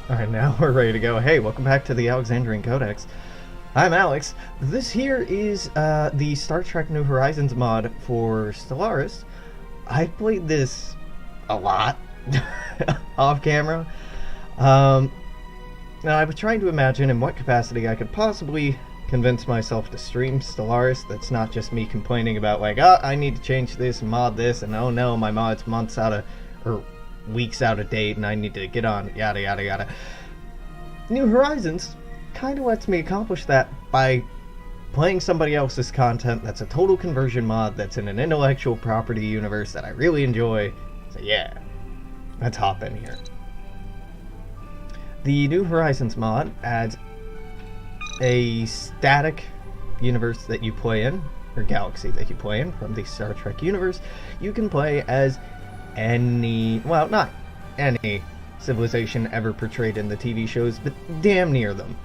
Alright, now we're ready to go. Hey, welcome back to the Alexandrian Codex. I'm Alex. This here is the Star Trek New Horizons mod for Stellaris. I played this a lot off camera. Now I was trying to imagine in what capacity I could possibly convince myself to stream Stellaris. That's not just me complaining about like, oh, I need to change this and mod this, and oh no, my mod's months out of, or weeks out of date and I need to get on, yada yada yada. New Horizons kind of lets me accomplish that by playing somebody else's content that's a total conversion mod that's in an intellectual property universe that I really enjoy. So yeah, let's hop in here. The New Horizons mod adds a static universe that you play in, or galaxy that you play in from the Star Trek universe. You can play as any, well, not any civilization ever portrayed in the TV shows, but damn near them.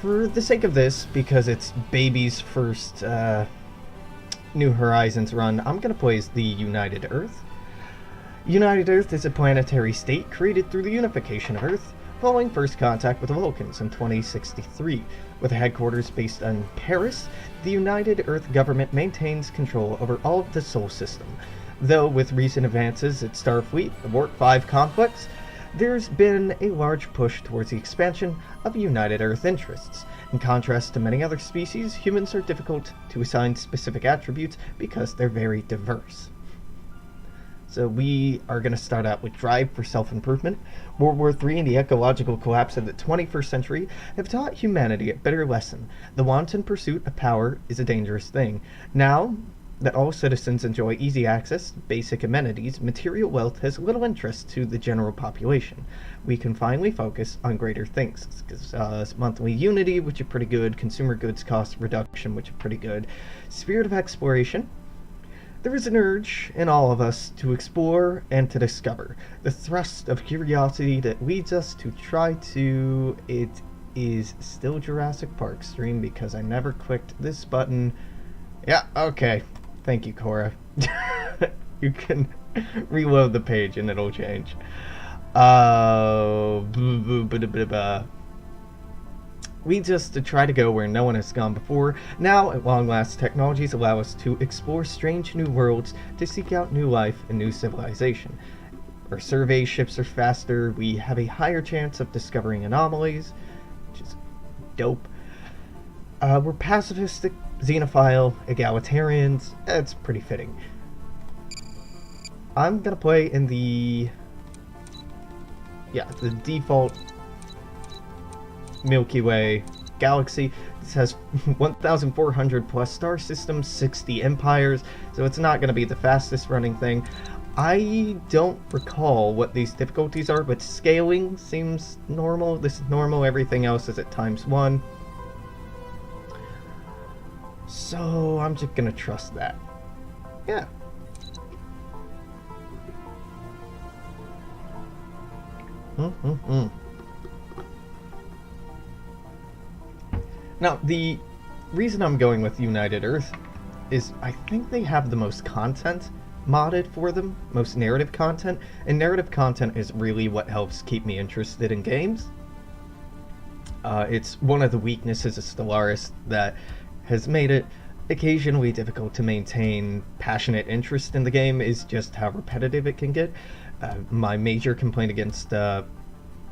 For the sake of this, because it's baby's first New Horizons run, I'm going to play as the United Earth. United Earth is a planetary state created through the unification of Earth, following first contact with the Vulcans in 2063. With a headquarters based on Paris, the United Earth government maintains control over all of the Sol system. Though with recent advances at Starfleet, the Warp 5 complex, there's been a large push towards the expansion of United Earth interests. In contrast to many other species, humans are difficult to assign specific attributes because they're very diverse. So we are going to start out with drive for self-improvement. World War III and the ecological collapse of the 21st century have taught humanity a bitter lesson. The wanton pursuit of power is a dangerous thing. Now that all citizens enjoy easy access to basic amenities, material wealth has little interest to the general population. We can finally focus on greater things. Monthly unity, which is pretty good. Consumer goods cost reduction, which is pretty good. Spirit of exploration. There is an urge in all of us to explore and to discover. The thrust of curiosity that leads us to try to... It is still Jurassic Park stream because I never clicked this button. Yeah, okay. Thank you, Cora. You can reload the page and it'll change. Leads us to try to go where no one has gone before. Now, at long last, technologies allow us to explore strange new worlds, to seek out new life and new civilization. Our survey ships are faster, we have a higher chance of discovering anomalies, which is dope. We're pacifistic, xenophile, egalitarians. It's pretty fitting. I'm gonna play in the default Milky Way galaxy. This has 1,400 plus star systems, 60 empires, so it's not going to be the fastest running thing. I don't recall what these difficulties are, but scaling seems normal. This is normal, everything else is at ×1. So I'm just going to trust that. Yeah. Now, the reason I'm going with United Earth is I think they have the most content modded for them, most narrative content, and narrative content is really what helps keep me interested in games. It's one of the weaknesses of Stellaris that has made it occasionally difficult to maintain passionate interest in the game is just how repetitive it can get. My major complaint against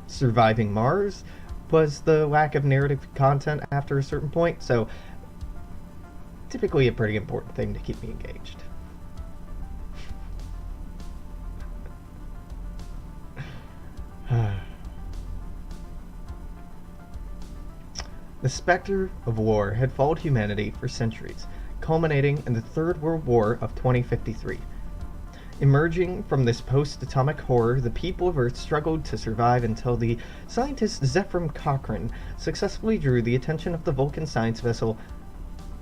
Surviving Mars was the lack of narrative content after a certain point, so typically a pretty important thing to keep me engaged. The specter of war had followed humanity for centuries, culminating in the Third World War of 2053. Emerging from this post-atomic horror, the people of Earth struggled to survive until the scientist Zephram Cochrane successfully drew the attention of the Vulcan science vessel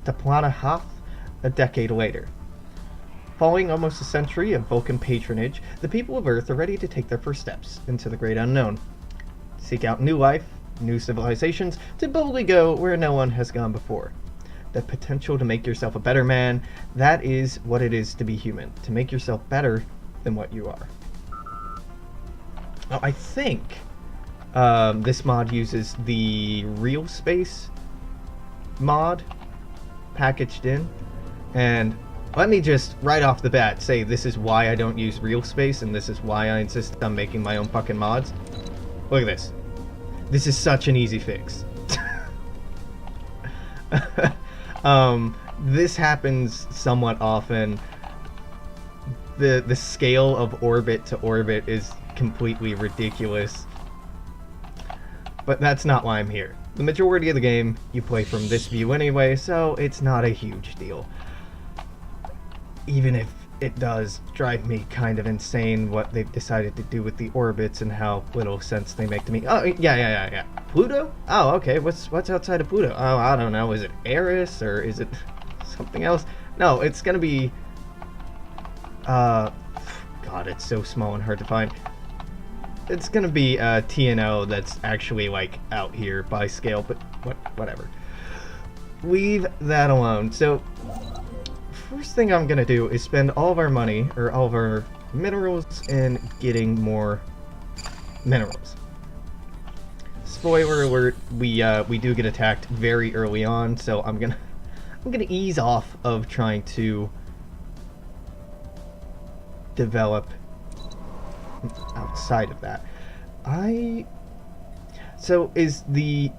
Taplana Hath a decade later. Following almost a century of Vulcan patronage, the people of Earth are ready to take their first steps into the great unknown. Seek out new life, new civilizations, to boldly go where no one has gone before. The potential to make yourself a better man, that is what it is to be human. To make yourself better than what you are. Now, I think This mod uses the real space mod packaged in, and let me just right off the bat say this is why I don't use real space, and this is why I insist on making my own fucking mods. Look at this. This is such an easy fix. This happens somewhat often. The scale of orbit to orbit is completely ridiculous. But that's not why I'm here. The majority of the game you play from this view anyway, so it's not a huge deal. Even if it does drive me kind of insane what they've decided to do with the orbits and how little sense they make to me. Oh, yeah. Pluto? Oh, okay. What's outside of Pluto? Oh, I don't know. Is it Eris or is it something else? No, it's gonna be... God, it's so small and hard to find. It's gonna be TNO that's actually, like, out here by scale, but whatever. Leave that alone. So, first thing I'm gonna do is spend all of our money, or all of our minerals, in getting more minerals. Spoiler alert, we do get attacked very early on, so I'm gonna ease off of trying to develop outside of that. So is the...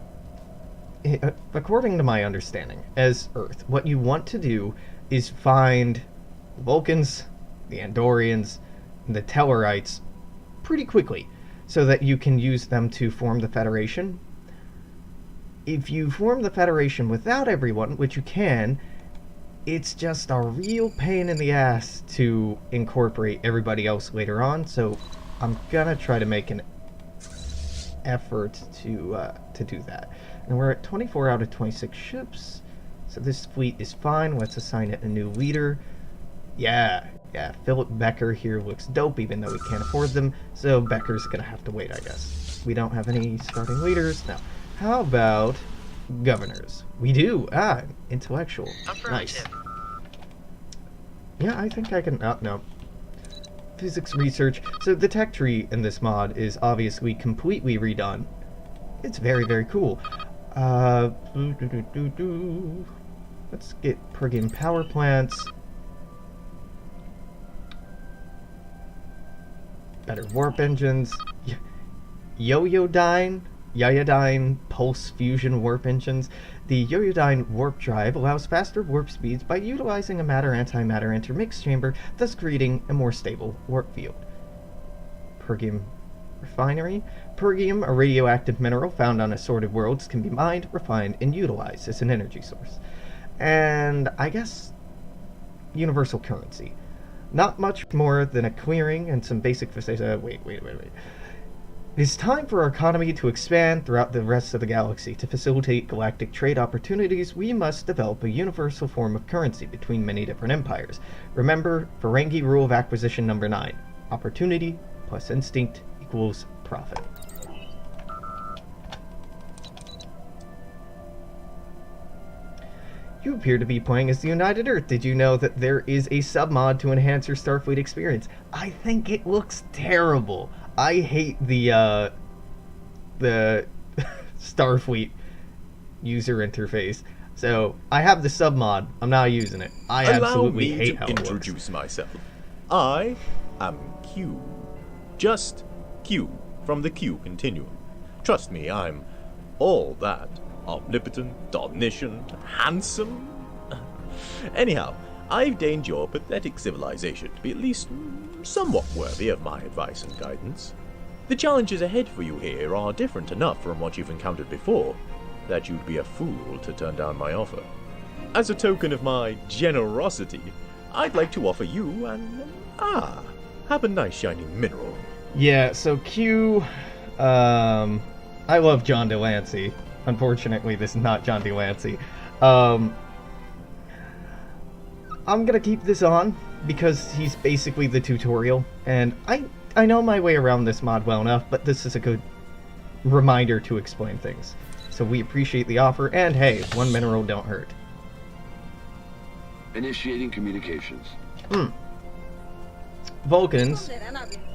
according to my understanding, as Earth, what you want to do is find the Vulcans, the Andorians, and the Tellarites pretty quickly, so that you can use them to form the Federation. If you form the Federation without everyone, which you can, it's just a real pain in the ass to incorporate everybody else later on, so I'm gonna try to make an effort to do that. And we're at 24 out of 26 ships, so this fleet is fine. Let's assign it a new leader. Yeah, Philip Becker here looks dope, even though we can't afford them, so Becker's gonna have to wait, I guess. We don't have any starting leaders. Now, how about governors? We do. Intellectual. Nice. Yeah, I think I can... Oh, no. Physics research. So the tech tree in this mod is obviously completely redone. It's very, very cool. Let's get per-game power plants. Better warp engines. Yoyodyne pulse fusion warp engines. The Yoyodyne warp drive allows faster warp speeds by utilizing a matter-antimatter intermix chamber, thus creating a more stable warp field. Pergium refinery. Pergium, a radioactive mineral found on assorted worlds, can be mined, refined, and utilized as an energy source. And I guess universal currency. Not much more than a clearing and some basic facilities. Wait. It's time for our economy to expand throughout the rest of the galaxy. To facilitate galactic trade opportunities, we must develop a universal form of currency between many different empires. Remember, Ferengi rule of acquisition number 9. Opportunity plus instinct equals profit. You appear to be playing as the United Earth. Did you know that there is a submod to enhance your Starfleet experience? I think it looks terrible. I hate the Starfleet user interface. So, I have the submod. I'm not using it. I absolutely hate how it looks. Allow me to introduce myself. I am Q. Just Q from the Q continuum. Trust me, I'm all that. Omnipotent, omniscient, handsome. Anyhow, I've deigned your pathetic civilization to be at least somewhat worthy of my advice and guidance. The challenges ahead for you here are different enough from what you've encountered before that you'd be a fool to turn down my offer. As a token of my generosity, I'd like to offer you have a nice shining mineral. Yeah, so Q, I love John Delancey. Unfortunately, this is not John Delancey. I'm gonna keep this on because he's basically the tutorial, and I know my way around this mod well enough, but this is a good reminder to explain things. So we appreciate the offer, and hey, one mineral don't hurt. Initiating communications. Vulcans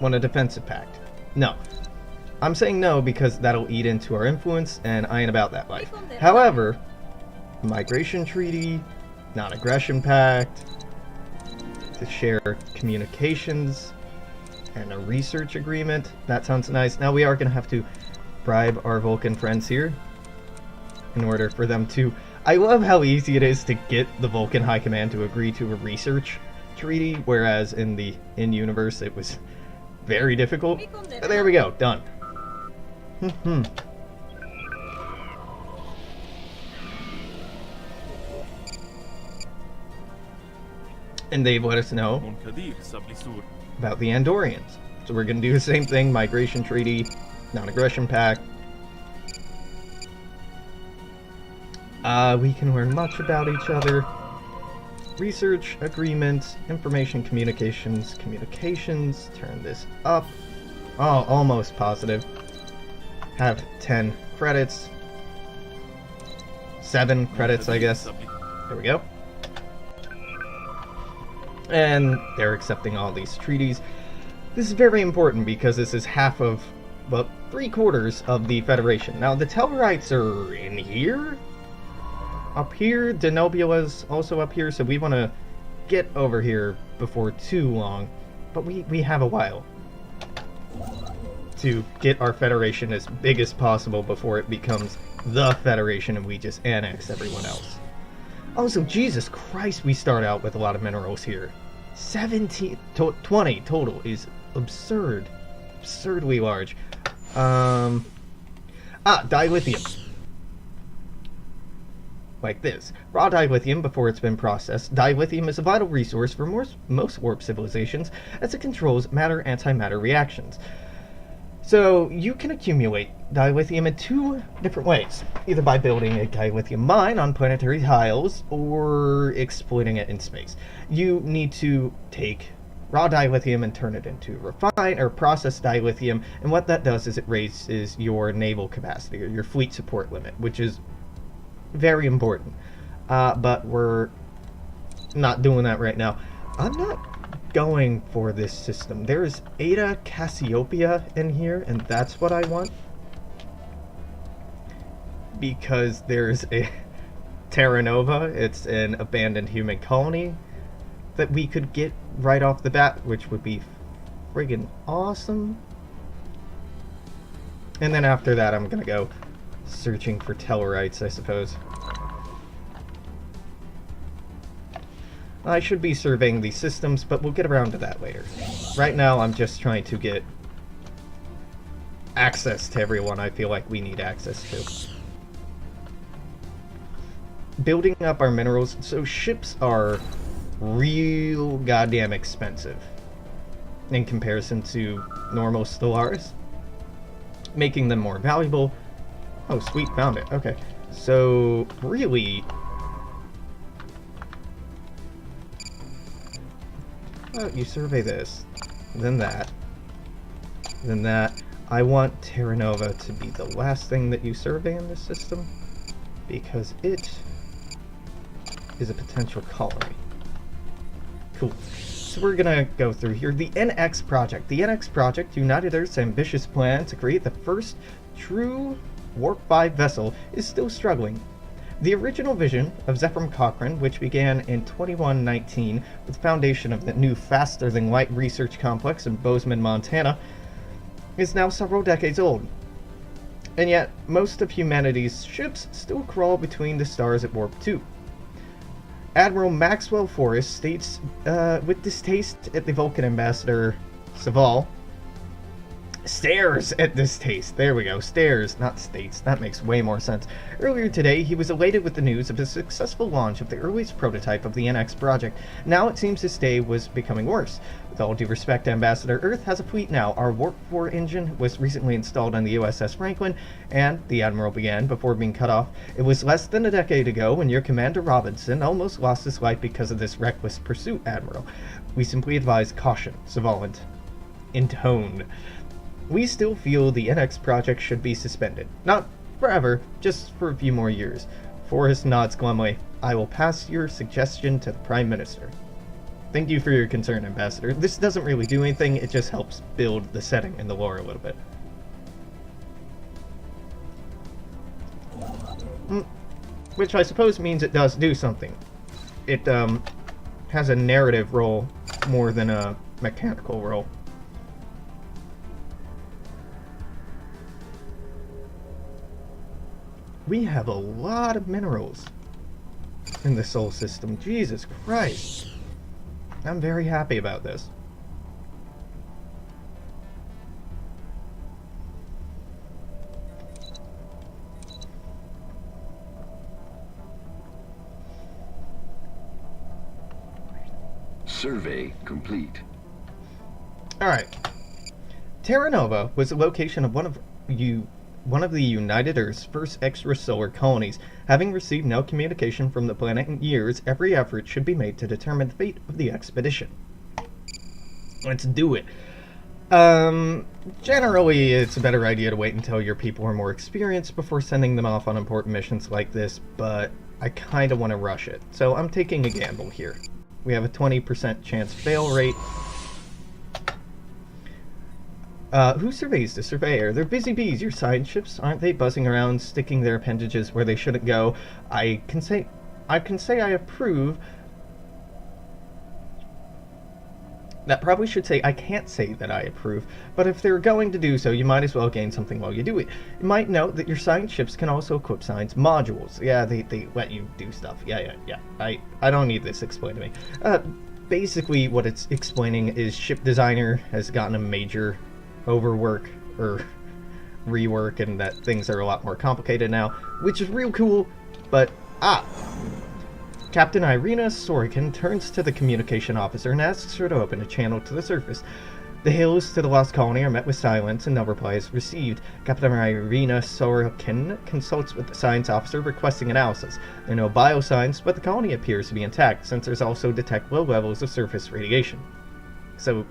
want a defensive pact. No. I'm saying no because that'll eat into our influence, and I ain't about that life. However, migration treaty, non-aggression pact, to share communications, and a research agreement. That sounds nice. Now we are going to have to bribe our Vulcan friends here in order for them to... I love how easy it is to get the Vulcan High Command to agree to a research treaty, whereas in the in-universe it was very difficult. But there we go, done. And they've let us know about the Andorians. So we're going to do the same thing, migration treaty, non-aggression pact. We can learn much about each other. Research, agreement, information, communications, turn this up. Oh, almost positive. Have 10 credits. 7 credits, I guess. There we go. And they're accepting all these treaties. This is very important because this is half of, well, 3/4 of the Federation. Now, the Tellarites are in here? Up here, Denobula's also up here, so we want to get over here before too long. But we have a while to get our Federation as big as possible before it becomes the Federation and we just annex everyone else. Also, Jesus Christ, we start out with a lot of minerals here. 20 total is absurd. Absurdly large. Dilithium. Like this. Raw dilithium before it's been processed. Dilithium is a vital resource for most warp civilizations as it controls matter-antimatter reactions. So you can accumulate dilithium in 2 different ways. Either by building a dilithium mine on planetary tiles or exploiting it in space. You need to take raw dilithium and turn it into refined or processed dilithium, and what that does is it raises your naval capacity or your fleet support limit, which is very important. But we're not doing that right now. I'm not going for this system. There's Eta Cassiopeia in here, and that's what I want. Because there's a Terra Nova, it's an abandoned human colony that we could get right off the bat, which would be friggin' awesome. And then after that, I'm gonna go searching for Tellarites, I suppose. I should be surveying these systems, but we'll get around to that later. Right now, I'm just trying to get access to everyone I feel like we need access to. Building up our minerals. So ships are real goddamn expensive in comparison to normal Stellaris, making them more valuable. Oh, sweet, found it. Okay. So, really... well, you survey this, then that, then that. I want Terra Nova to be the last thing that you survey in this system, because it is a potential colony. Cool. So we're gonna go through here. The NX Project. The NX Project, United Earth's ambitious plan to create the first true Warp 5 vessel, is still struggling. The original vision of Zephram Cochrane, which began in 2119 with the foundation of the new faster-than-light research complex in Bozeman, Montana, is now several decades old. And yet, most of humanity's ships still crawl between the stars at Warp 2. Admiral Maxwell Forrest states, with distaste at the Vulcan ambassador Saval, stares at this taste. There we go. Stares, not states. That makes way more sense. Earlier today, he was elated with the news of the successful launch of the earliest prototype of the NX project. Now it seems his day was becoming worse. With all due respect, Ambassador, Earth has a fleet now. Our Warp 4 engine was recently installed on the USS Franklin, and the Admiral began before being cut off. It was less than a decade ago when your Commander Robinson almost lost his life because of this reckless pursuit, Admiral. We simply advise caution, Savalent intoned. We still feel the NX project should be suspended. Not forever, just for a few more years. Forrest nods glumly. I will pass your suggestion to the Prime Minister. Thank you for your concern, Ambassador. This doesn't really do anything, it just helps build the setting and the lore a little bit. Which I suppose means it does do something. It has a narrative role more than a mechanical role. We have a lot of minerals in the Sol system. Jesus Christ. I'm very happy about this. Survey complete. Alright. Terra Nova was the location of one of the United Earth's first extrasolar colonies. Having received no communication from the planet in years, every effort should be made to determine the fate of the expedition. Let's do it. Generally, it's a better idea to wait until your people are more experienced before sending them off on important missions like this, but I kind of want to rush it, so I'm taking a gamble here. We have a 20% chance fail rate. Who surveys the surveyor? They're busy bees, your science ships, aren't they? Buzzing around, sticking their appendages where they shouldn't go. I can say I approve. That probably should say I can't say that I approve, but if they're going to do so, you might as well gain something while you do it. You might note that your science ships can also equip science modules. Yeah, they let you do stuff. Yeah. I don't need this explained to me. Basically, what it's explaining is ship designer has gotten a major overwork or rework, and that things are a lot more complicated now, which is real cool, but Captain Irina Sorokin turns to the communication officer and asks her to open a channel to the surface. The hails to the lost colony are met with silence and no reply is received. Captain Irina Sorokin consults with the science officer requesting analysis. There are no biosigns, but the colony appears to be intact. Sensors also detect low levels of surface radiation. So,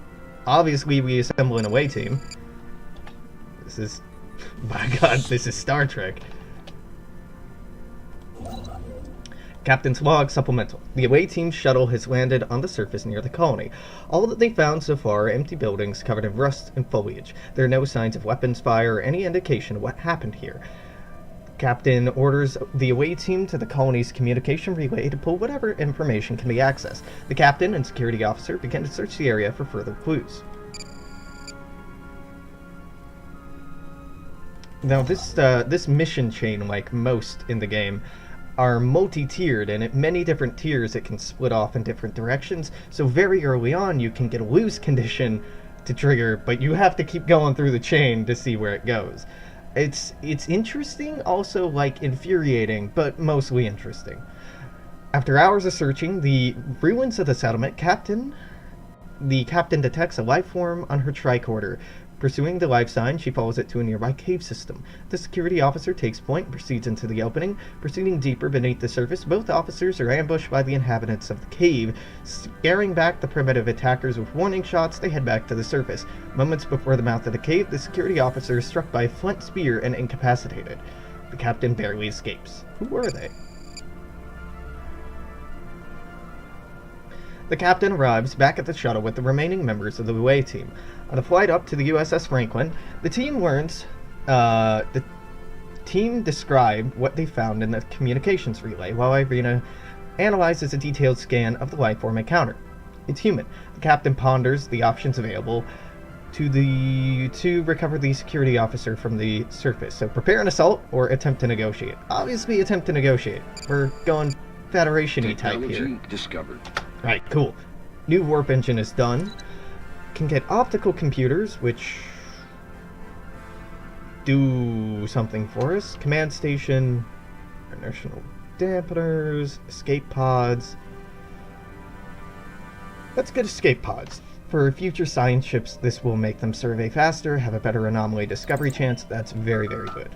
obviously we assemble an away team. This is... my god, this is Star Trek. Captain's log supplemental. The away team shuttle has landed on the surface near the colony. All that they found so far are empty buildings covered in rust and foliage. There are no signs of weapons fire or any indication of what happened here. Captain orders the away team to the colony's communication relay to pull whatever information can be accessed. The captain and security officer begin to search the area for further clues. Now this mission chain, like most in the game, are multi-tiered, and at many different tiers it can split off in different directions, so very early on you can get a lose condition to trigger, but you have to keep going through the chain to see where it goes. It's interesting, also like infuriating, but mostly interesting. After hours of searching the ruins of the settlement, the captain detects a life form on her tricorder. Pursuing the life sign, she follows it to a nearby cave system. The security officer takes point and proceeds into the opening. Proceeding deeper beneath the surface, both officers are ambushed by the inhabitants of the cave. Scaring back the primitive attackers with warning shots, they head back to the surface. Moments before the mouth of the cave, the security officer is struck by a flint spear and incapacitated. The captain barely escapes. Who were they? The captain arrives back at the shuttle with the remaining members of the away team. On a flight up to the USS Franklin, the team learns, the team described what they found in the communications relay, while Irina analyzes a detailed scan of the lifeform encounter. It's human. The captain ponders the options available to recover the security officer from the surface. So prepare an assault or attempt to negotiate. Obviously attempt to negotiate. We're going Federation-y type here. Technology discovered. Right, cool. New warp engine is done. Can get optical computers, which do something for us. Command station, inertial dampeners, escape pods. Let's get escape pods. For future science ships, this will make them survey faster, have a better anomaly discovery chance. That's very, very good.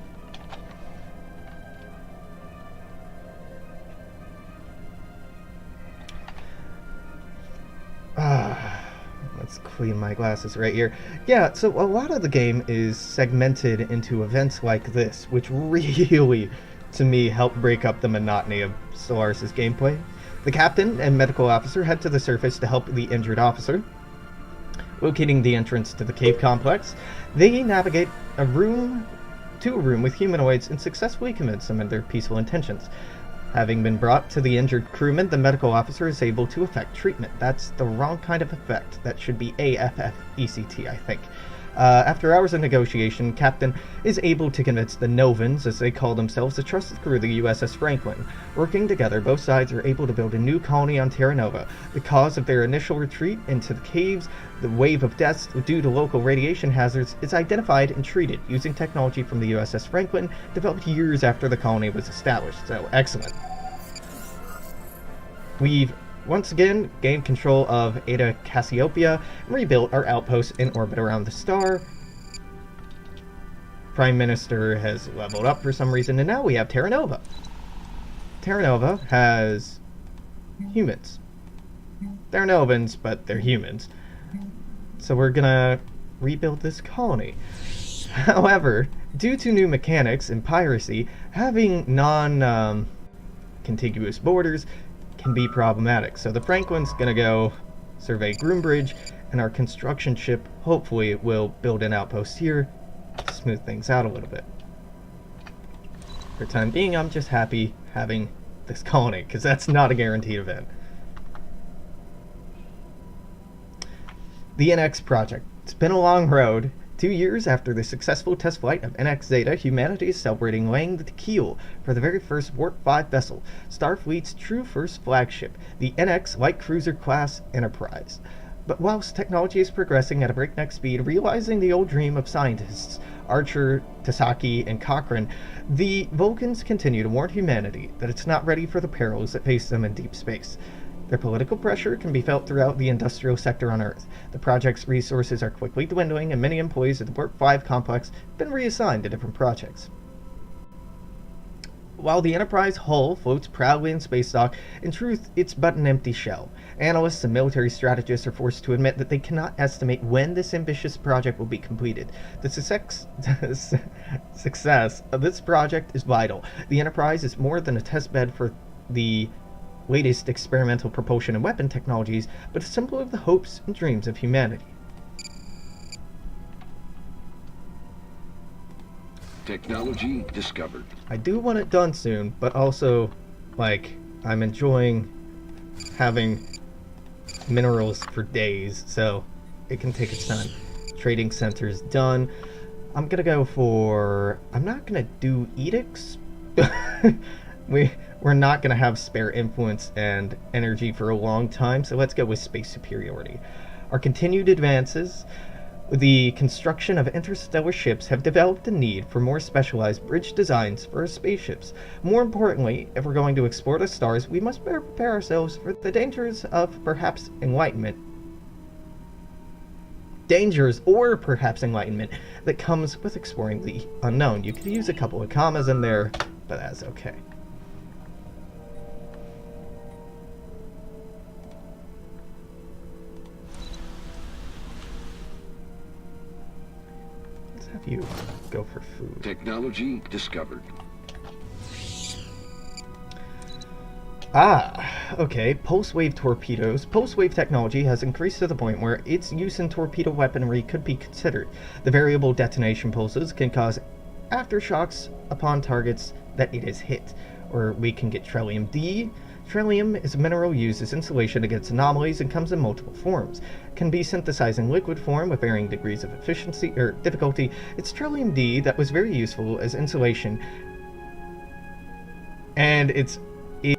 Let's clean my glasses right here. Yeah, so a lot of the game is segmented into events like this, which really, to me, help break up the monotony of Stellaris' gameplay. The captain and medical officer head to the surface to help the injured officer. Locating the entrance to the cave complex, they navigate a room to a room with humanoids and successfully convince them of their peaceful intentions. Having been brought to the injured crewman, the medical officer is able to effect treatment. That's the wrong kind of effect. That should be AFFECT, I think. After hours of negotiation, Captain is able to convince the Novans, as they call themselves, to trust the crew of the USS Franklin. Working together, both sides are able to build a new colony on Terra Nova. The cause of their initial retreat into the caves, the wave of deaths due to local radiation hazards, is identified and treated using technology from the USS Franklin, developed years after the colony was established. So, excellent. We've once again gained control of Eta Cassiopeia and rebuilt our outposts in orbit around the star. Prime Minister has leveled up for some reason, and now we have Terra Nova. Terra Nova has humans. They're Novans, but they're humans. So we're gonna rebuild this colony. However, due to new mechanics and piracy, having non-contiguous borders can be problematic. So the Franklin's gonna go survey Groombridge, and our construction ship hopefully will build an outpost here to smooth things out a little bit. For the time being, I'm just happy having this colony, because that's not a guaranteed event. The NX project. It's been a long road. 2 years after the successful test flight of NX Zeta, humanity is celebrating laying the keel for the very first Warp 5 vessel, Starfleet's true first flagship, the NX Light Cruiser class Enterprise. But whilst technology is progressing at a breakneck speed, realizing the old dream of scientists, Archer, Tasaki, and Cochrane, the Vulcans continue to warn humanity that it's not ready for the perils that face them in deep space. Their political pressure can be felt throughout the industrial sector on Earth. The project's resources are quickly dwindling, and many employees of the Warp 5 complex have been reassigned to different projects. While the Enterprise hull floats proudly in space dock, in truth, it's but an empty shell. Analysts and military strategists are forced to admit that they cannot estimate when this ambitious project will be completed. The success of this project is vital. The Enterprise is more than a testbed for the latest experimental propulsion and weapon technologies, but a symbol of the hopes and dreams of humanity. Technology discovered. I do want it done soon, but also, like, I'm enjoying having minerals for days, so it can take its time. Trading center's done. I'm gonna go for... I'm not gonna do edicts. We're not going to have spare influence and energy for a long time, so let's go with space superiority. Our continued advances, the construction of interstellar ships, have developed a need for more specialized bridge designs for our spaceships. More importantly, if we're going to explore the stars, we must better prepare ourselves for the dangers of perhaps enlightenment. Dangers or perhaps enlightenment that comes with exploring the unknown. You could use a couple of commas in there, but that's okay. Have you go for food. Technology discovered. Okay. Pulse wave torpedoes. Pulse wave technology has increased to the point where its use in torpedo weaponry could be considered. The variable detonation pulses can cause aftershocks upon targets that it has hit. Or we can get Trillium D. Trillium is a mineral used as insulation against anomalies and comes in multiple forms. It can be synthesized in liquid form with varying degrees of efficiency or difficulty. It's Trillium D that was very useful as insulation, and it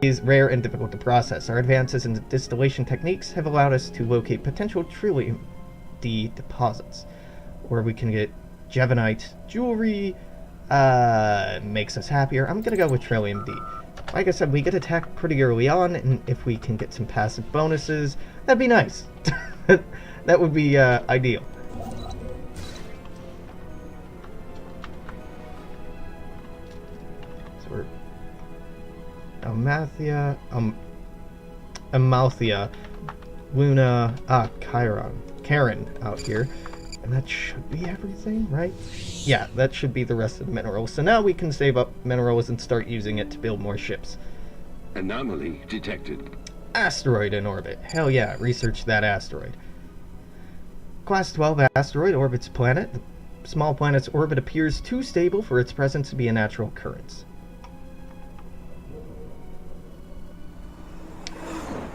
is rare and difficult to process. Our advances in distillation techniques have allowed us to locate potential Trillium D deposits, or we can get Jevonite jewelry. Makes us happier. I'm gonna go with Trillium D. Like I said, we get attacked pretty early on, and if we can get some passive bonuses, that'd be nice. That would be ideal. So we're Amalthea, Luna, Karen out here. And that should be everything, right? Yeah, that should be the rest of the minerals. So now we can save up minerals and start using it to build more ships. Anomaly detected. Asteroid in orbit. Hell yeah, research that asteroid. Class 12 asteroid orbits planet. small planet's orbit appears too stable for its presence to be a natural occurrence.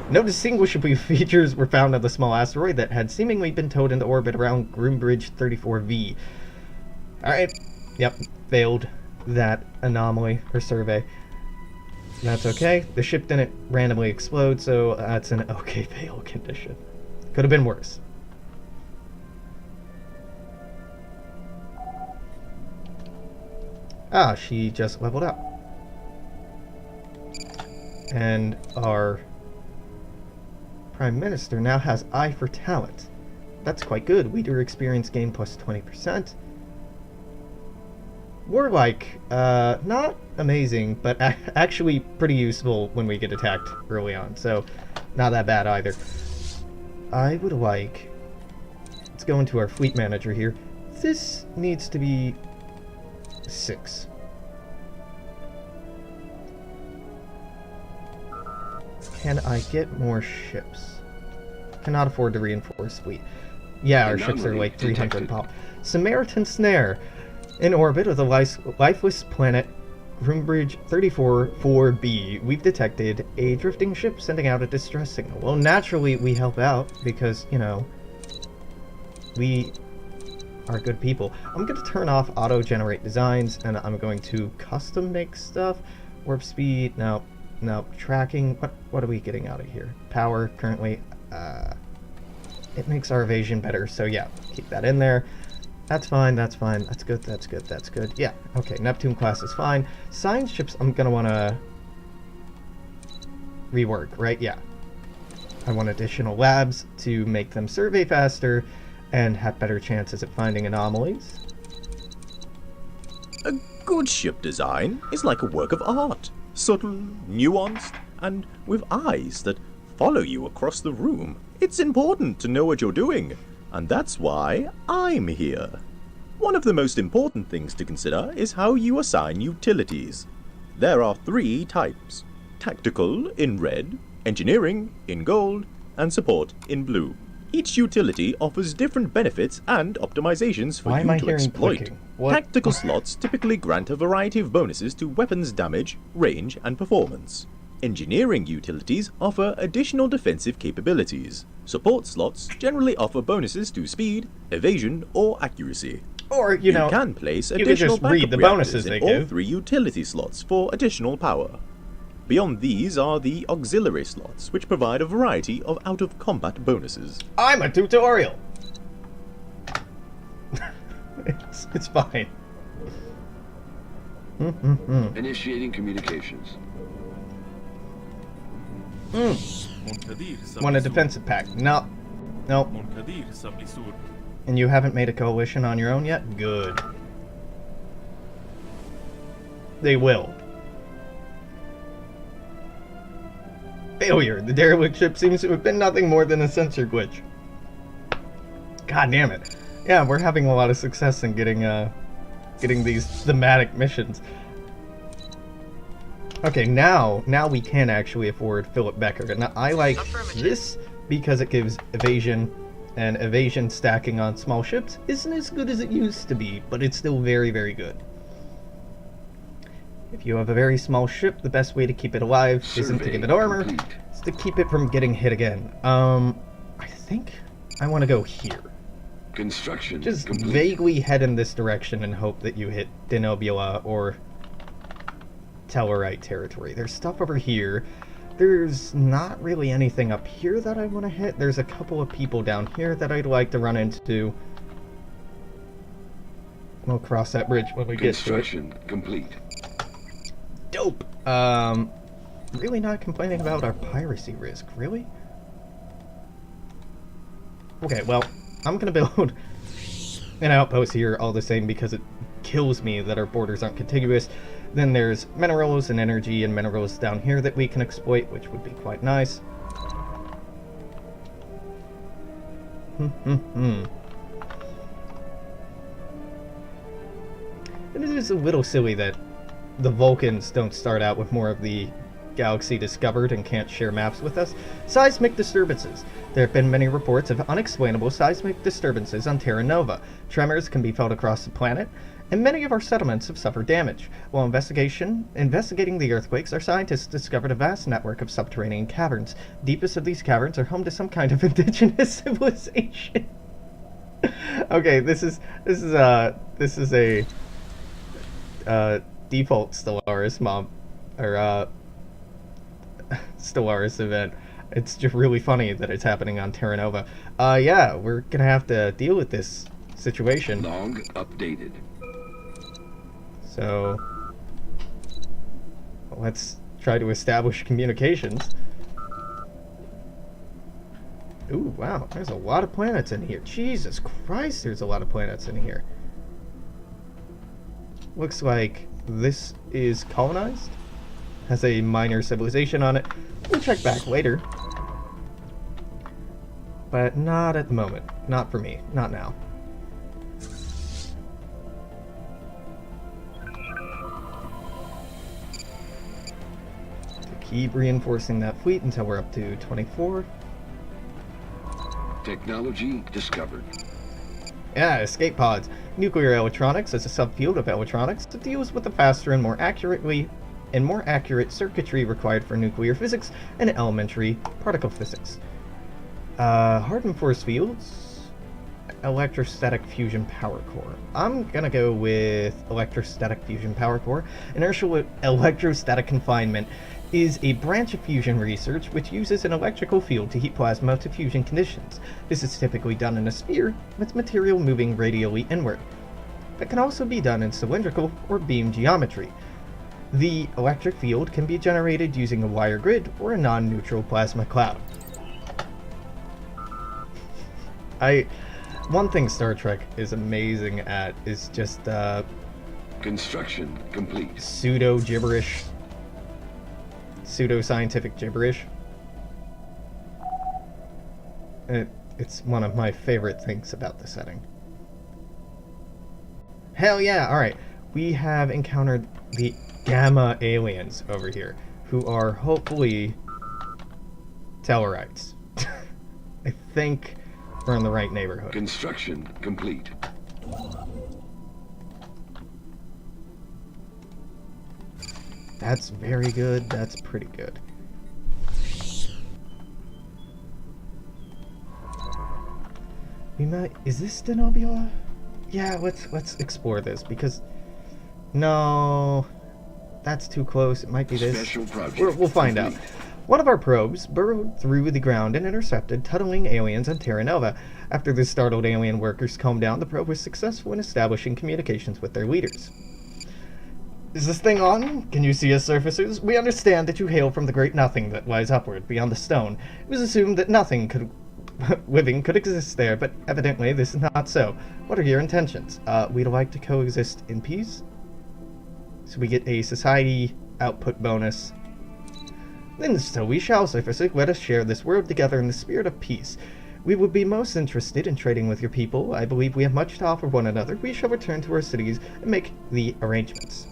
No distinguishable features were found on the small asteroid that had seemingly been towed into orbit around Groombridge 34V. Alright, yep, failed that anomaly or survey. That's okay. The ship didn't randomly explode, so that's an okay fail condition. Could have been worse. Ah, she just leveled up. And our Prime Minister now has Eye for Talent. That's quite good. Leader experience gain plus 20%. Warlike, not amazing, but actually pretty useful when we get attacked early on, so not that bad either. I would like... Let's go into our fleet manager here. This needs to be 6. Can I get more ships? Cannot afford to reinforce fleet. Yeah, our ships are like 300 pop. Samaritan Snare. In orbit of the lifeless planet Groombridge 34-4B, we've detected a drifting ship sending out a distress signal. Well, naturally, we help out because, you know, we are good people. I'm going to turn off auto-generate designs, and I'm going to custom make stuff. Warp speed, no, tracking. What are we getting out of here? Power, currently. It makes our evasion better, so yeah, keep that in there. That's fine, that's fine, that's good, that's good, that's good. Yeah, okay, Neptune class is fine. Science ships I'm gonna wanna rework, right? Yeah. I want additional labs to make them survey faster and have better chances at finding anomalies. A good ship design is like a work of art. Subtle, nuanced, and with eyes that follow you across the room. It's important to know what you're doing. And that's why I'm here. One of the most important things to consider is how you assign utilities. There are 3 types: tactical in red, engineering in gold, and support in blue. Each utility offers different benefits and optimizations for you to exploit. Tactical slots typically grant a variety of bonuses to weapons damage, range, and performance. Engineering utilities offer additional defensive capabilities. Support slots generally offer bonuses to speed, evasion, or accuracy. Or, you know, can place you additional can just read the bonuses in they all give. 3 utility slots for additional power. Beyond these are the auxiliary slots, which provide a variety of out-of-combat bonuses. I'm a tutorial! it's fine. Initiating communications. Want a defensive pact? No. Nope. And you haven't made a coalition on your own yet? Good. They will. Failure. The derelict ship seems to have been nothing more than a sensor glitch. God damn it. Yeah, we're having a lot of success in getting these thematic missions. Okay, now we can actually afford Philip Becker. Now, I like this because it gives evasion, and evasion stacking on small ships isn't as good as it used to be, but it's still very, very good. If you have a very small ship, the best way to keep it alive isn't to give it armor, it's to keep it from getting hit again. I think I want to go here. Construction Just complete. vaguely head in this direction and hope that you hit Denobula or Tellarite territory. There's stuff over here. There's not really anything up here that I want to hit. There's a couple of people down here that I'd like to run into. We'll cross that bridge when we get to it. Construction complete. Dope. Really not complaining about our piracy risk, really? Okay, well, I'm gonna build an outpost here all the same because it kills me that our borders aren't contiguous. Then there's minerals and energy and minerals down here that we can exploit, which would be quite nice. And it is a little silly that the Vulcans don't start out with more of the galaxy discovered and can't share maps with us. Seismic disturbances. There have been many reports of unexplainable seismic disturbances on Terra Nova. Tremors can be felt across the planet, and many of our settlements have suffered damage. While investigating the earthquakes, our scientists discovered a vast network of subterranean caverns. Deepest of these caverns are home to some kind of indigenous civilization. Okay, this is a default Stellaris Stellaris event. It's just really funny that it's happening on Terra Nova. Yeah, we're gonna have to deal with this situation. Log updated. So let's try to establish communications. Ooh, wow, there's a lot of planets in here. Jesus Christ, there's a lot of planets in here. Looks like this is colonized. Has a minor civilization on it. We'll check back later. But not at the moment. Not for me. Not now. Keep reinforcing that fleet until we're up to 24. Technology discovered. Yeah, escape pods. Nuclear electronics is a subfield of electronics that deals with the faster and more accurate circuitry required for nuclear physics and elementary particle physics. Hardened force fields, electrostatic fusion power core. I'm gonna go with electrostatic fusion power core. Inertial electrostatic confinement is a branch of fusion research which uses an electrical field to heat plasma to fusion conditions. This is typically done in a sphere with material moving radially inward, but can also be done in cylindrical or beam geometry. The electric field can be generated using a wire grid or a non-neutral plasma cloud. One thing Star Trek is amazing at is just Construction complete. Pseudo-scientific gibberish. It's one of my favorite things about the setting. Hell yeah! Alright, we have encountered the Gamma aliens over here, who are hopefully Tellarites. I think we're in the right neighborhood. Construction complete. That's very good. That's pretty good. We might... Is this Denobula? Yeah, let's explore this, because... No... That's too close. It might be this. Special project We'll find out. complete. One of our probes burrowed through the ground and intercepted tunneling aliens on Terra Nova. After the startled alien workers calmed down, the probe was successful in establishing communications with their leaders. Is this thing on? Can you see us, surfacers? We understand that you hail from the great nothing that lies upward beyond the stone. It was assumed that nothing living could exist there, but evidently this is not so. What are your intentions? We'd like to coexist in peace. So we get a society output bonus. Then so we shall, surfacers. Let us share this world together in the spirit of peace. We would be most interested in trading with your people. I believe we have much to offer one another. We shall return to our cities and make the arrangements.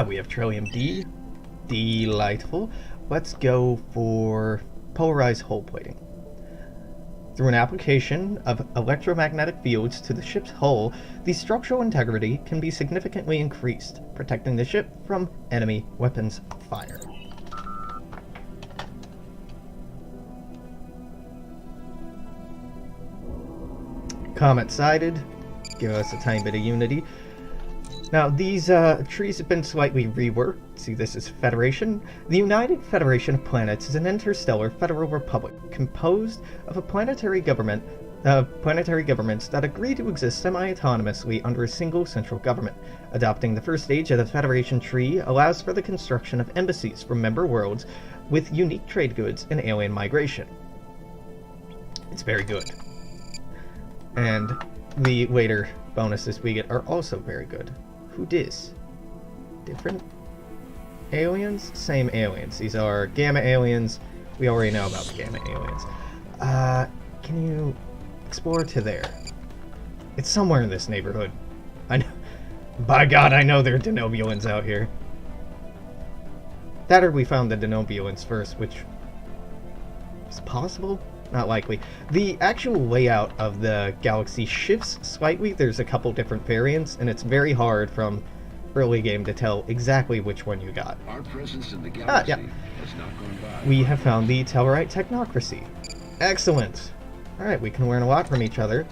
We have Trillium D. Delightful. Let's go for polarized hull plating. Through an application of electromagnetic fields to the ship's hull, the structural integrity can be significantly increased, protecting the ship from enemy weapons fire. Comet sighted. Give us a tiny bit of unity. Now, these trees have been slightly reworked. See, this is Federation. The United Federation of Planets is an interstellar federal republic composed of planetary governments that agree to exist semi-autonomously under a single central government. Adopting the first stage of the Federation tree allows for the construction of embassies from member worlds with unique trade goods and alien migration. It's very good. And the later bonuses we get are also very good. Who dis? Different aliens? Same aliens. These are Gamma aliens. We already know about the Gamma aliens. Can you explore to there? It's somewhere in this neighborhood. I know. By God, I know there are Denobulans out here. That or we found the Denobulans first, which is possible? Not likely. The actual layout of the galaxy shifts slightly. There's a couple different variants, and it's very hard from early game to tell exactly which one you got. Our presence in the galaxy yeah. has not gone by. We have found the Tellarite technocracy. Excellent. Alright, we can learn a lot from each other.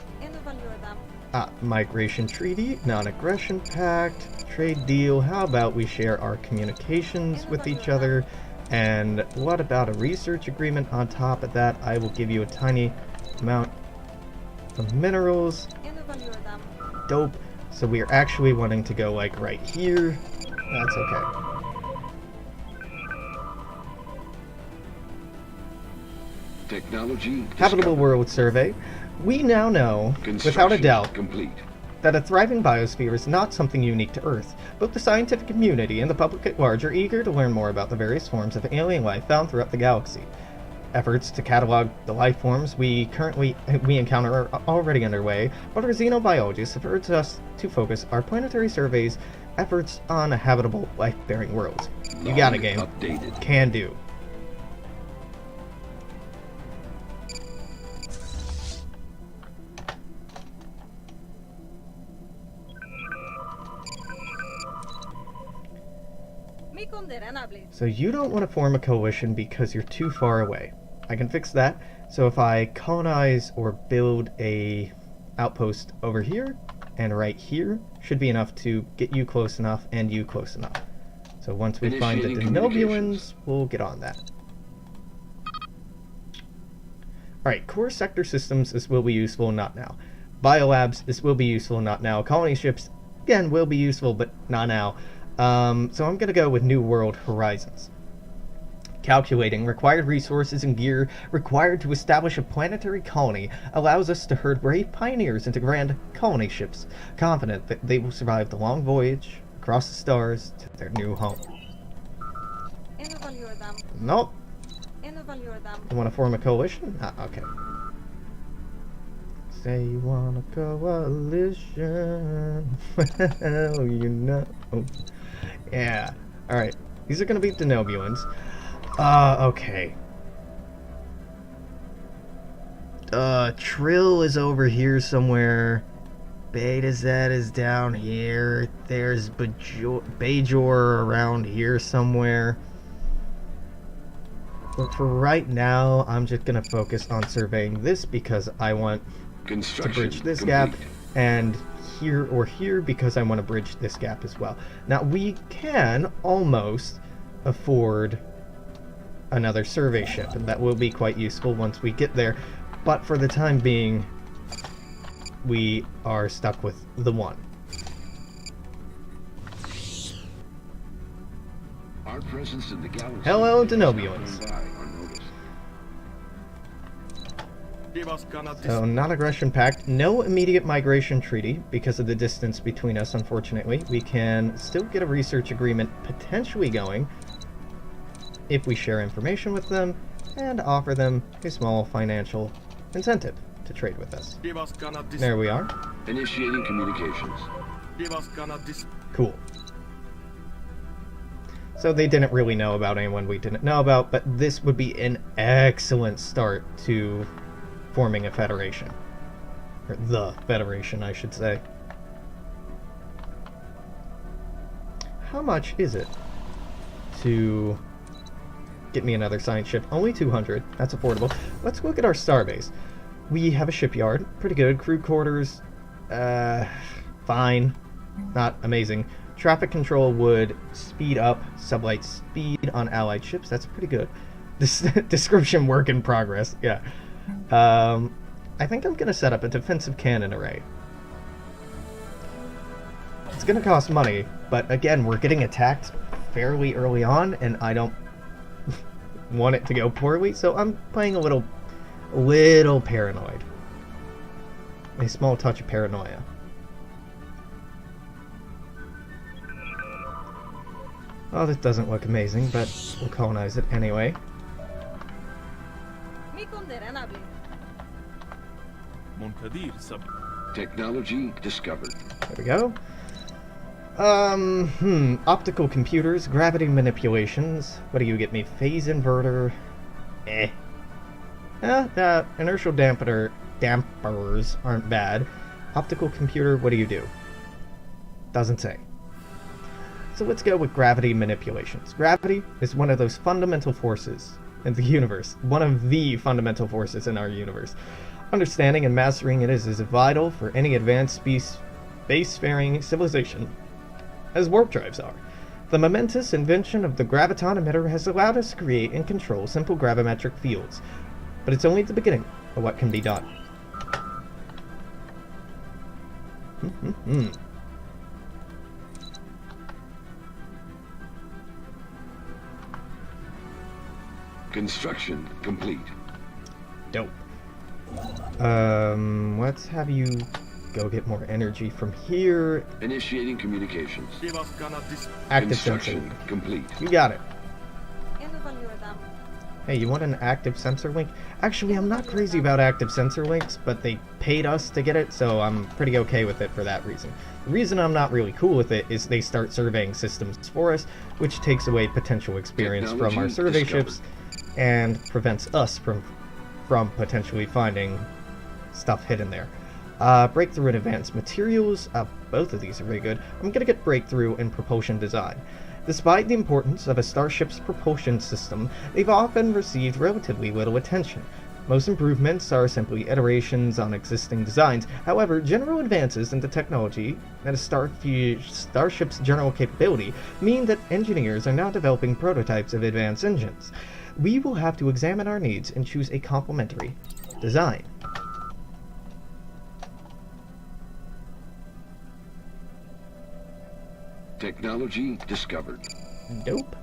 Migration treaty, non-aggression pact, trade deal. How about we share our communications with each other? And what about a research agreement on top of that? I will give you a tiny amount of minerals. Dope. So we are actually wanting to go like right here. That's okay. Technology Habitable discovered. World Survey. We now know, without a Construction doubt, complete. that a thriving biosphere is not something unique to Earth. Both the scientific community and the public at large are eager to learn more about the various forms of alien life found throughout the galaxy. Efforts to catalog the life forms we encounter are already underway, but our xenobiologists have urged us to focus our planetary surveys efforts on a habitable, life-bearing world. You got it, game. Updated. Can do. So you don't want to form a coalition because you're too far away. I can fix that. So if I colonize or build a outpost over here and right here, should be enough to get you close enough and you close enough. So once we find the Initiating Denobulans, we'll get on that. Alright, core sector systems, this will be useful, not now. Biolabs, this will be useful, not now. Colony ships, again, will be useful, but not now. So I'm going to go with New World Horizons. Calculating required resources and gear required to establish a planetary colony allows us to herd brave pioneers into grand colony ships, confident that they will survive the long voyage across the stars to their new home. Nope. You want to form a coalition? Ah, okay. Say you want a coalition. Well, you know. Yeah. Alright. These are going to be Denobulans. Okay. Trill is over here somewhere. Beta Z is down here. There's Bajor around here somewhere. But for right now, I'm just going to focus on surveying this because I want to bridge this gap, and here or here because I want to bridge this gap as well. Now, we can almost afford another survey ship, and that will be quite useful once we get there, but for the time being, we are stuck with the one. Our presence in the galaxy. Hello, has not Denobulans. gone by unnoticed. So, non-aggression pact, no immediate migration treaty because of the distance between us, unfortunately. We can still get a research agreement potentially going if we share information with them and offer them a small financial incentive to trade with us. There we are. Initiating communications. Cool. So they didn't really know about anyone we didn't know about, but this would be an excellent start to forming a federation. Or the federation, I should say. How much is it to get me another science ship? Only 200. That's affordable. Let's look at our starbase. We have a shipyard. Pretty good. Crew quarters. Fine. Not amazing. Traffic control would speed up sublight speed on allied ships. That's pretty good. This description work in progress. Yeah. I think I'm going to set up a defensive cannon array. It's going to cost money, but again, we're getting attacked fairly early on, and I don't want it to go poorly, so I'm playing a little paranoid. A small touch of paranoia. Oh, this doesn't look amazing, but we'll colonize it anyway. Technology discovered. There we go. Optical computers, gravity manipulations. What do you get me? Phase inverter. Inertial dampers aren't bad. Optical computer, what do you do? Doesn't say. So let's go with gravity manipulations. Gravity is one of those fundamental forces in the universe. One of the fundamental forces in our universe. Understanding and mastering it is vital for any advanced spacefaring civilization, as warp drives are. The momentous invention of the graviton emitter has allowed us to create and control simple gravimetric fields, but it's only the beginning of what can be done. Construction complete. Dope. Let's have you go get more energy from here. Initiating communications. Active Construction sensor. complete. You got it. Hey, you want an active sensor link? Actually, I'm not crazy about active sensor links, but they paid us to get it, so I'm pretty okay with it for that reason. The reason I'm not really cool with it is they start surveying systems for us, which takes away potential experience from our survey ships and prevents us from potentially finding stuff hidden there. Breakthrough in advanced materials. Both of these are very good. I'm gonna get breakthrough in propulsion design. Despite the importance of a starship's propulsion system, they've often received relatively little attention. Most improvements are simply iterations on existing designs. However, general advances in the technology and a starship's general capability mean that engineers are now developing prototypes of advanced engines. We will have to examine our needs and choose a complementary design. Technology discovered. Nope.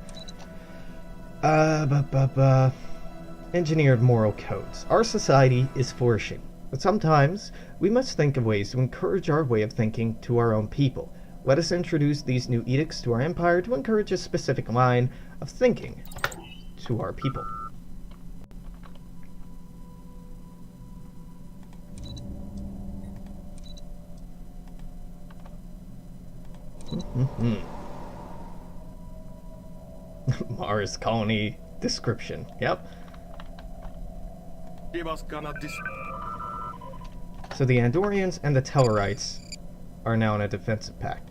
Engineered moral codes. Our society is flourishing, but sometimes we must think of ways to encourage our way of thinking to our own people. Let us introduce these new edicts to our empire to encourage a specific line of thinking to our people. Mars colony description. Yep. So the Andorians and the Tellarites are now in a defensive pact.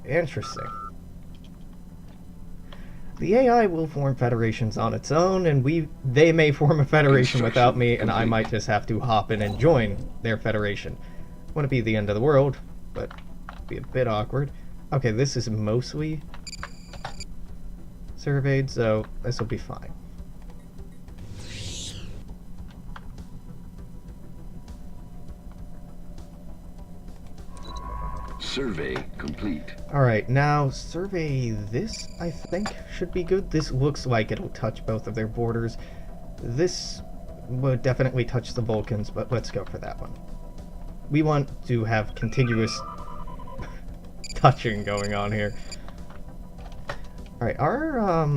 Interesting. The AI will form federations on its own, and they may form a federation without me, and I might just have to hop in and join their federation. Wouldn't be the end of the world, but be a bit awkward. Okay, this is mostly surveyed, so this will be fine. Survey complete. Alright, now survey this, I think, should be good. This looks like it'll touch both of their borders. This would definitely touch the Vulcans, but let's go for that one. We want to have contiguous touching going on here. Alright, our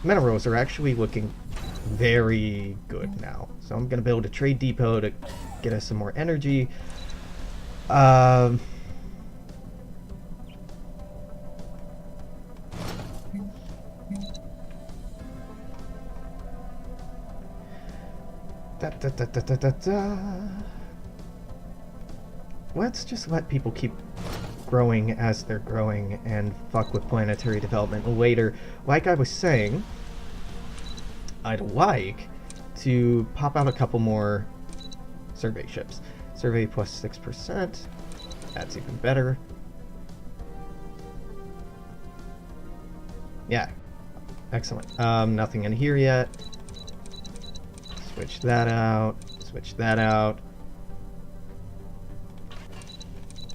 minerals are actually looking very good now. So I'm going to build a trade depot to get us some more energy. Let's just let people keep growing as they're growing and fuck with planetary development later. Like I was saying, I'd like to pop out a couple more survey ships. Survey plus 6%. That's even better. Yeah. Excellent. Nothing in here yet. Switch that out. Switch that out.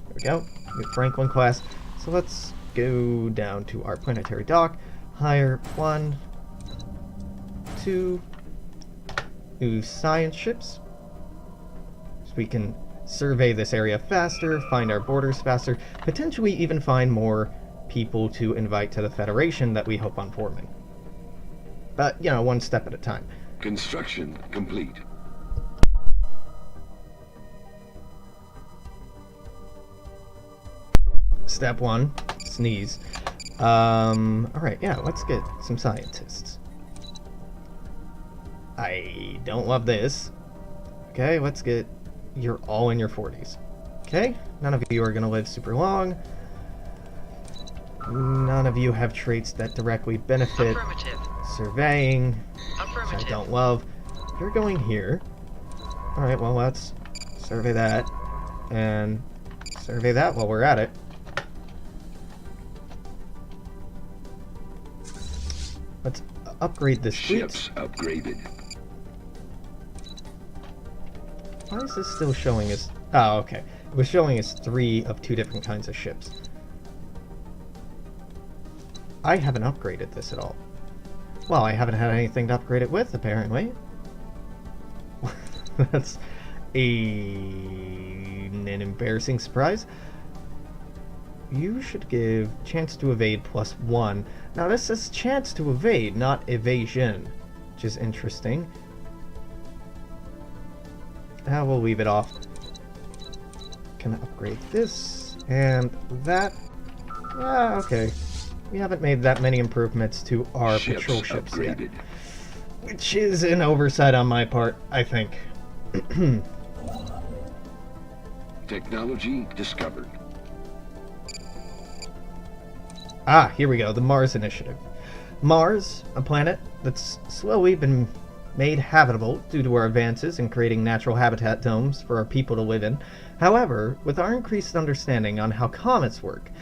There we go. New Franklin class. So let's go down to our planetary dock. Hire 1, 2 new science ships. So we can survey this area faster, find our borders faster, potentially even find more people to invite to the Federation that we hope on forming. But, you know, one step at a time. Construction complete. Step 1, sneeze. Alright, yeah, let's get some scientists. I don't love this. Okay, let's get... You're all in your 40s. Okay, none of you are going to live super long. None of you have traits that directly benefit surveying, which I don't love. You're going here. Alright, well, let's survey that. And survey that while we're at it. Let's upgrade this fleet. Ships upgraded. Why is this still showing us... Oh, okay. It was showing us 3 of 2 different kinds of ships. I haven't upgraded this at all. Well, I haven't had anything to upgrade it with, apparently. That's an embarrassing surprise. You should give chance to evade +1. Now this says chance to evade, not evasion, which is interesting. Now we'll leave it off. Can I upgrade this and that? Ah, okay. We haven't made that many improvements to our patrol ships upgraded yet. Which is an oversight on my part, I think. Technology discovered. Ah, here we go, the Mars Initiative. Mars, a planet that's slowly been made habitable due to our advances in creating natural habitat domes for our people to live in. However, with our increased understanding on how comets work,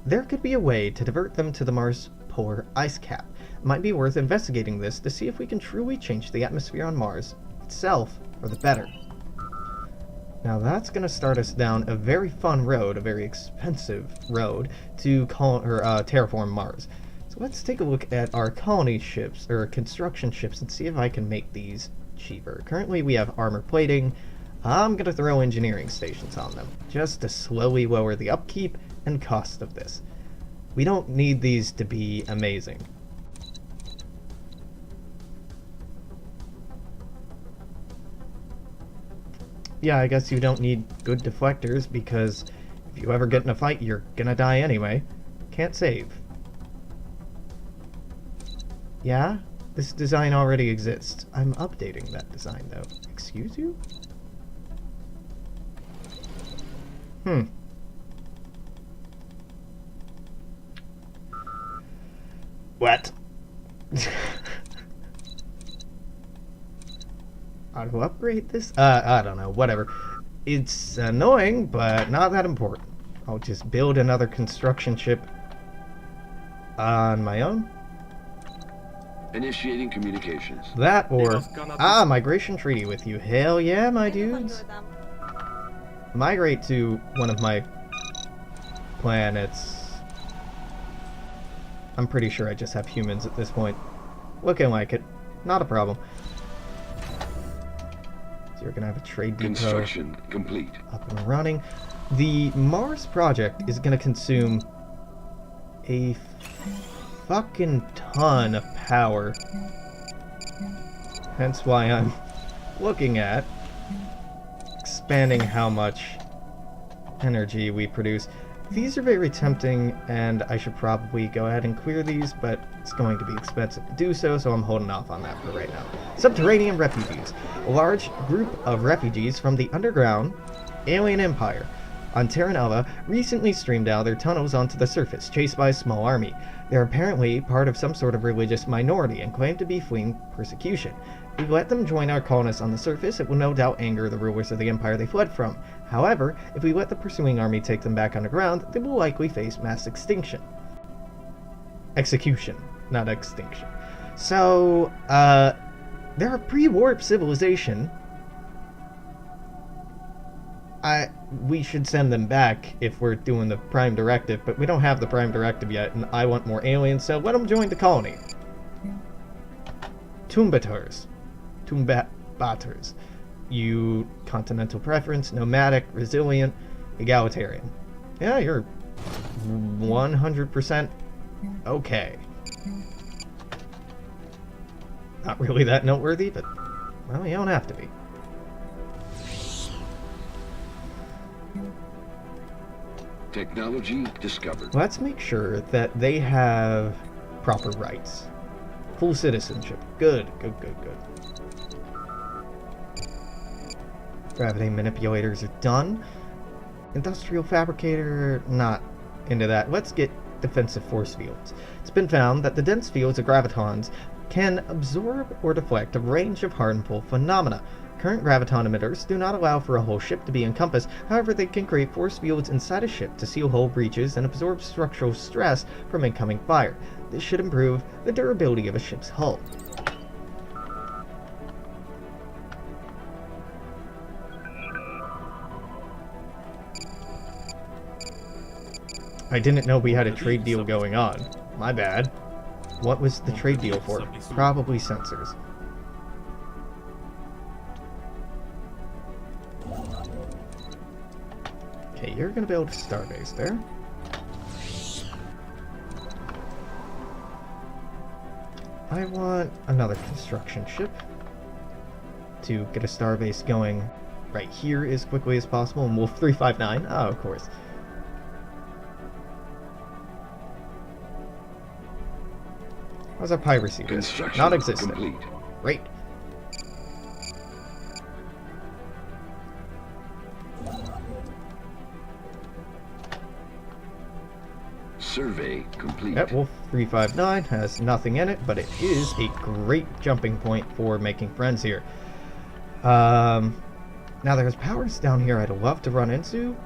there could be a way to divert them to the Mars polar ice cap. It might be worth investigating this to see if we can truly change the atmosphere on Mars itself for the better. Now that's going to start us down a very fun road, a very expensive road, to terraform Mars. So let's take a look at our colony ships, or construction ships, and see if I can make these cheaper. Currently we have armor plating. I'm going to throw engineering stations on them, just to slowly lower the upkeep and cost of this. We don't need these to be amazing. Yeah, I guess you don't need good deflectors, because if you ever get in a fight, you're gonna die anyway. Can't save. Yeah? This design already exists. I'm updating that design, though. Excuse you? What? How to upgrade this? I don't know, whatever. It's annoying, but not that important. I'll just build another construction ship on my own. Initiating communications. That or... migration treaty with you. Hell yeah, my dudes. Migrate to one of my planets. I'm pretty sure I just have humans at this point. Looking like it. Not a problem. So you're gonna have a trade depot. Construction complete. Up and running. The Mars project is gonna consume a fucking ton of power. Hence why I'm looking at expanding how much energy we produce. These are very tempting, and I should probably go ahead and clear these, but it's going to be expensive to do so, so I'm holding off on that for right now. Subterranean refugees. A large group of refugees from the underground alien empire on Terra Nova recently streamed out of their tunnels onto the surface, chased by a small army. They're apparently part of some sort of religious minority and claim to be fleeing persecution. If we let them join our colonists on the surface, it will no doubt anger the rulers of the empire they fled from. However, if we let the pursuing army take them back underground, they will likely face mass extinction. Execution, not extinction. So, they're a pre-warp civilization. We should send them back if we're doing the Prime Directive, but we don't have the Prime Directive yet, and I want more aliens, so let them join the colony. Tumbators. Tumbators. You continental preference, nomadic, resilient, egalitarian. Yeah, you're 100% okay. Not really that noteworthy, but, well, you don't have to be. Technology discovered. Let's make sure that they have proper rights. Full citizenship. Good, good, good, good. Gravity manipulators are done. Industrial fabricator, not into that. Let's get defensive force fields. It's been found that the dense fields of gravitons can absorb or deflect a range of harmful phenomena. Current graviton emitters do not allow for a whole ship to be encompassed, however they can create force fields inside a ship to seal hull breaches and absorb structural stress from incoming fire. This should improve the durability of a ship's hull. I didn't know we had a trade deal going on. My bad. What was the trade deal for? Probably sensors. Okay, you're gonna build a starbase there. I want another construction ship to get a starbase going right here as quickly as possible, and Wolf 359. Oh, of course. How's our piracy? Construction Not existent. complete. Great. Survey complete. That Wolf 359 has nothing in it, but it is a great jumping point for making friends here. Now there's powers down here I'd love to run into.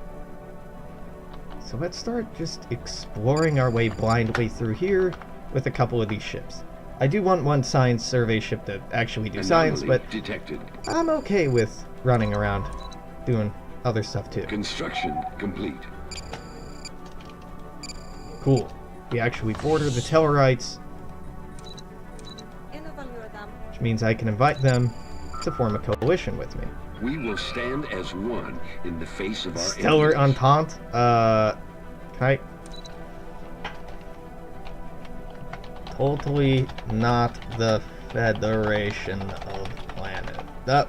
So let's start just exploring our way blindly through here with a couple of these ships. I do want one science survey ship to actually do science, but detected. I'm okay with running around doing other stuff too. Construction complete. Cool. We actually border the Tellarites, which means I can invite them to form a coalition with me. We will stand as one in the face of our Stellar enemies. Entente? Okay. Totally not the Federation of Planet.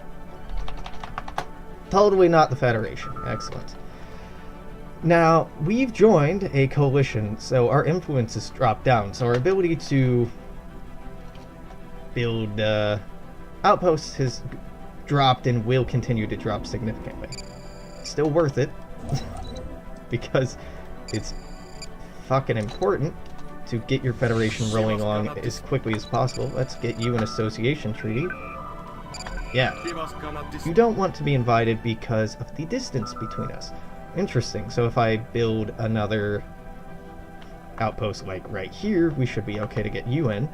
Totally not the Federation. Excellent. Now, we've joined a coalition, so our influence has dropped down, so our ability to build outposts has dropped and will continue to drop significantly. Still worth it, because it's fucking important to get your Federation rolling along as quickly as possible. Let's get you an association treaty. Yeah. You don't want to be invited because of the distance between us. Interesting. So if I build another outpost like right here, we should be okay to get you in.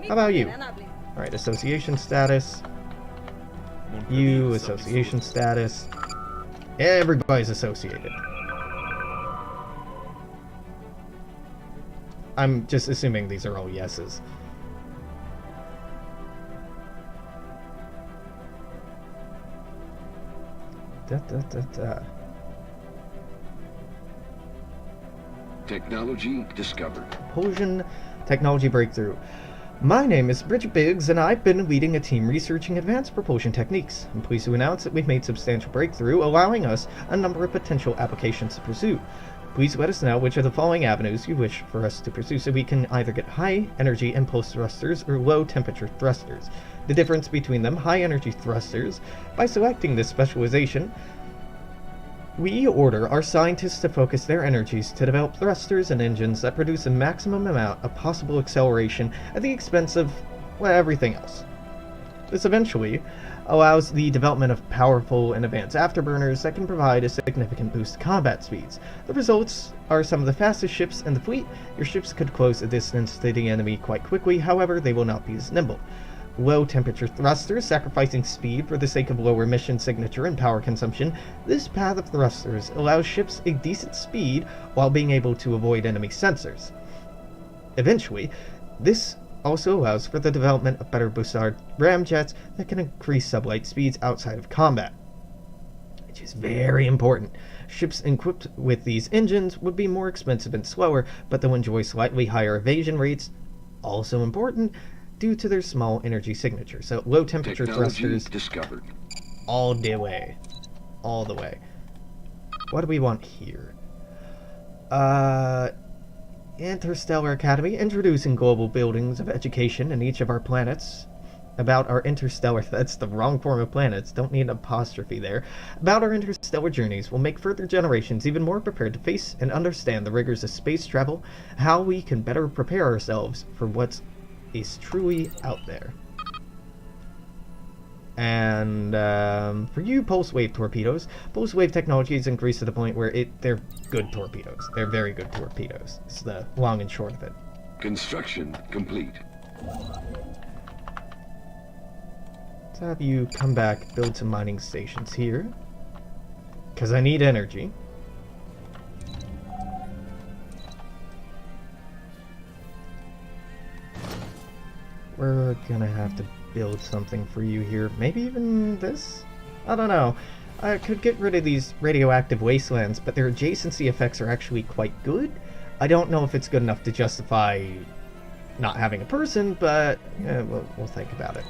How about you? Alright, association status. You, association status. Everybody's associated. I'm just assuming these are all yeses. Technology discovered. Propulsion technology breakthrough. My name is Bridget Biggs, and I've been leading a team researching advanced propulsion techniques. I'm pleased to announce that we've made substantial breakthrough, allowing us a number of potential applications to pursue. Please let us know which of the following avenues you wish for us to pursue so we can either get high energy impulse thrusters or low temperature thrusters. The difference between them, high energy thrusters. By selecting this specialization, we order our scientists to focus their energies to develop thrusters and engines that produce a maximum amount of possible acceleration at the expense of, well, everything else. This eventually allows the development of powerful and advanced afterburners that can provide a significant boost to combat speeds. The results are some of the fastest ships in the fleet. Your ships could close a distance to the enemy quite quickly, however, they will not be as nimble. Low temperature thrusters, sacrificing speed for the sake of lower mission signature and power consumption. This path of thrusters allows ships a decent speed while being able to avoid enemy sensors. Eventually, this also allows for the development of better boosted ramjets that can increase sublight speeds outside of combat, which is very important. Ships equipped with these engines would be more expensive and slower, but they'll enjoy slightly higher evasion rates, also important due to their small energy signature. So low temperature thrusters discovered. All the way. All the way. What do we want here? Interstellar Academy, introducing global buildings of education in each of our planets. About our interstellar... That's the wrong form of planets. Don't need an apostrophe there. About our interstellar journeys will make further generations even more prepared to face and understand the rigors of space travel, how we can better prepare ourselves for what is truly out there. And for you, pulse wave torpedoes. Pulse wave technology is increased to the point where they're good torpedoes. They're very good torpedoes. It's the long and short of it. Construction complete. Let's have you come back, build some mining stations here. Because I need energy. We're gonna have to build something for you here. Maybe even this? I don't know. I could get rid of these radioactive wastelands, but their adjacency effects are actually quite good. I don't know if it's good enough to justify not having a person, but we'll think about it.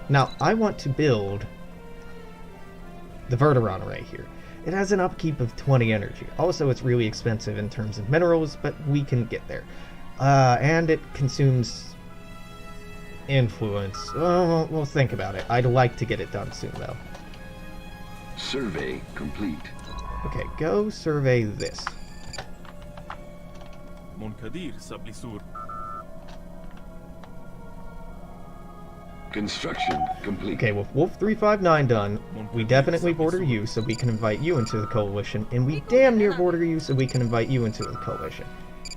Now, I want to build the Verteron array here. It has an upkeep of 20 energy. Also, it's really expensive in terms of minerals, but we can get there. And it consumes influence. We'll think about it. I'd like to get it done soon, though. Survey complete. Okay, go survey this. Construction complete. Okay, with Wolf 359 done, we definitely border you so we can invite you into the coalition, and we damn near border you so we can invite you into the coalition.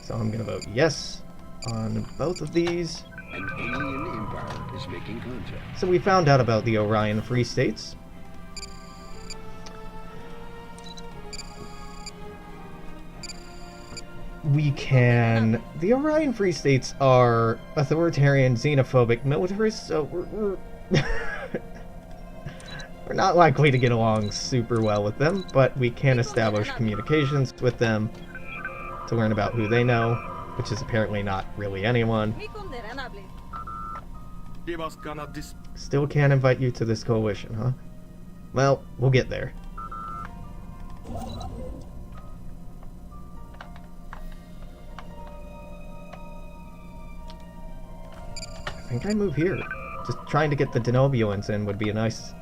So I'm gonna vote yes on both of these. An alien empire is making contact. So we found out about the Orion Free States. The Orion Free States are authoritarian, xenophobic militarists, so we're we're not likely to get along super well with them, but we can establish communications with them to learn about who they know, which is apparently not really anyone. Still can't invite you to this coalition, huh? Well, we'll get there. I think I move here. Just trying to get the Denobulans in would be a nice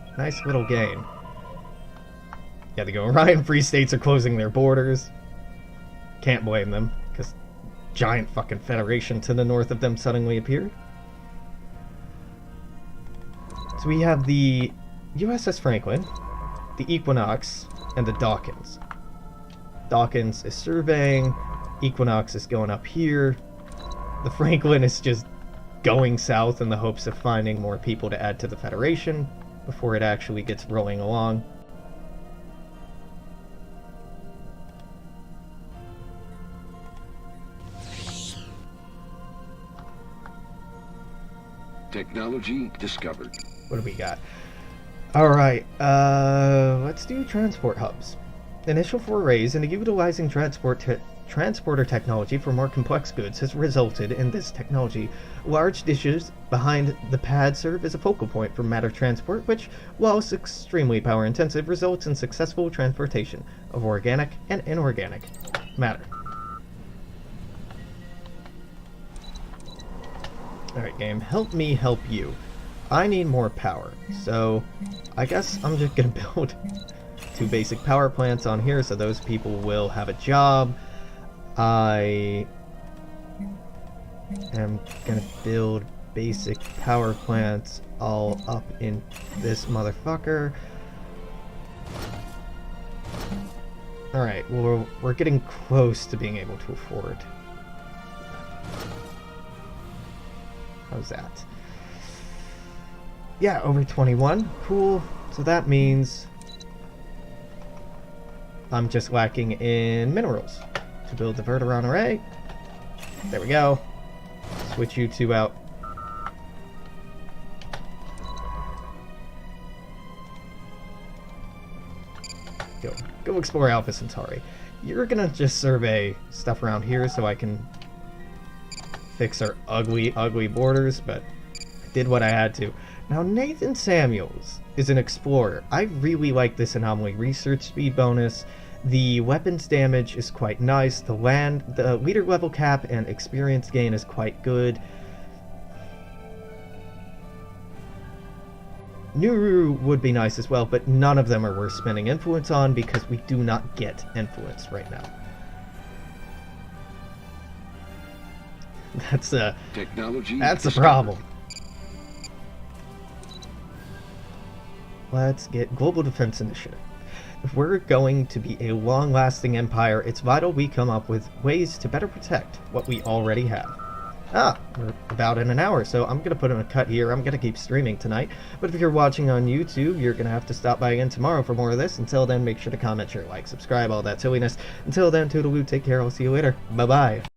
little gain. Yeah, the Orion Free States are closing their borders. Can't blame them, because giant fucking federation to the north of them suddenly appeared. So we have the USS Franklin, the Equinox, and the Dawkins. Dawkins is surveying, Equinox is going up here. The Franklin is just going south in the hopes of finding more people to add to the Federation before it actually gets rolling along. Technology discovered. What do we got? Alright, let's do transport hubs. Initial forays into utilizing transporter technology for more complex goods has resulted in this technology. Large dishes behind the pad serve as a focal point for matter transport, which, whilst extremely power intensive, results in successful transportation of organic and inorganic matter. Alright, game, help me help you. I need more power, so I guess I'm just gonna build 2 basic power plants on here so those people will have a job. I am gonna build basic power plants all up in this motherfucker. Alright, well, we're getting close to being able to afford. How's that? Yeah, over 21. Cool. So that means I'm just lacking in minerals to build the Verteron array. There we go. Switch you 2 out. Go explore Alpha Centauri. You're gonna just survey stuff around here so I can fix our ugly, ugly borders, but I did what I had to. Now, Nathan Samuels is an explorer. I really like this anomaly research speed bonus, The weapons damage is quite nice. The leader level cap and experience gain is quite good. Nuru would be nice as well, but none of them are worth spending influence on because we do not get influence right now. That's a problem. Let's get Global Defense Initiative. If we're going to be a long-lasting empire, it's vital we come up with ways to better protect what we already have. We're about in an hour, so I'm going to put in a cut here. I'm going to keep streaming tonight, but if you're watching on YouTube, you're going to have to stop by again tomorrow for more of this. Until then, make sure to comment, share, like, subscribe, all that silliness. Until then, toodaloo, take care, I'll see you later. Bye-bye.